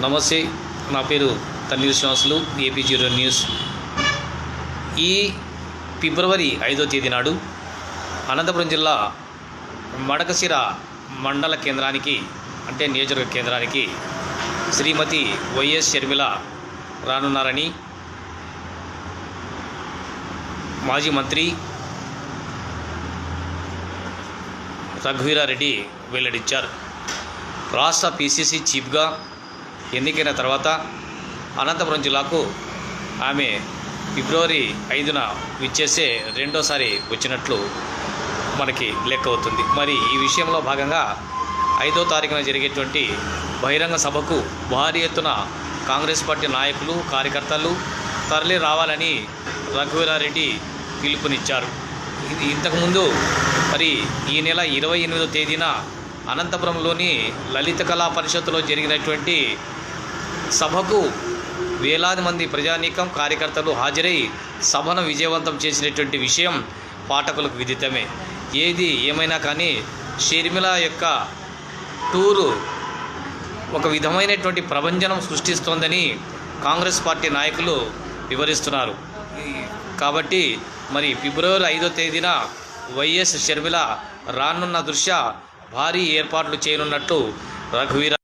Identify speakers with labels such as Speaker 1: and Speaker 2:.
Speaker 1: నమస్తే, నా పేరు Tanneeru Srinivasulu, AP zero news. ఈ ఫిబ్రవరి 5వ తేదీ నాడు అనంతపురం జిల్లా మడకశిర మండల కేంద్రానికి అంటే నియోజకవర్గ కేంద్రానికి శ్రీమతి వైఎస్ షర్మిల రానున్నారని మాజీ మంత్రి రఘువీరారెడ్డి వెల్లడించారు. రాష్ట్ర పిసిసి చీఫ్గా ఎన్నికైన తర్వాత అనంతపురం జిల్లాకు ఆమె ఫిబ్రవరి 5న విచ్చేసే రెండోసారి వచ్చినట్లు మనకి లెక్క అవుతుంది. మరి ఈ విషయంలో భాగంగా 5వ తారీఖున జరిగేటువంటి బహిరంగ సభకు భారీ ఎత్తున కాంగ్రెస్ పార్టీ నాయకులు, కార్యకర్తలు తరలి రావాలని రఘువీరారెడ్డి పిలుపునిచ్చారు. ఇంతకుముందు మరి ఈ నెల 28వ తేదీన అనంతపురంలోని లలిత కళా పరిషత్తులో జరిగినటువంటి సభకు వేలాది మంది ప్రజానీకం, కార్యకర్తలు హాజరై సభను విజయవంతం చేసినటువంటి విషయం పాఠకులకు విదితమే. ఏది ఏమైనా కానీ షర్మిల యొక్క టూరు ఒక విధమైనటువంటి ప్రభంజనం సృష్టిస్తోందని కాంగ్రెస్ పార్టీ నాయకులు వివరిస్తున్నారు. కాబట్టి మరి ఫిబ్రవరి 5వ తేదీన వైఎస్ షర్మిల రానున్న దృష్ట్యా భారీ ఏర్పాట్లు చేయనున్నట్టు రఘువీర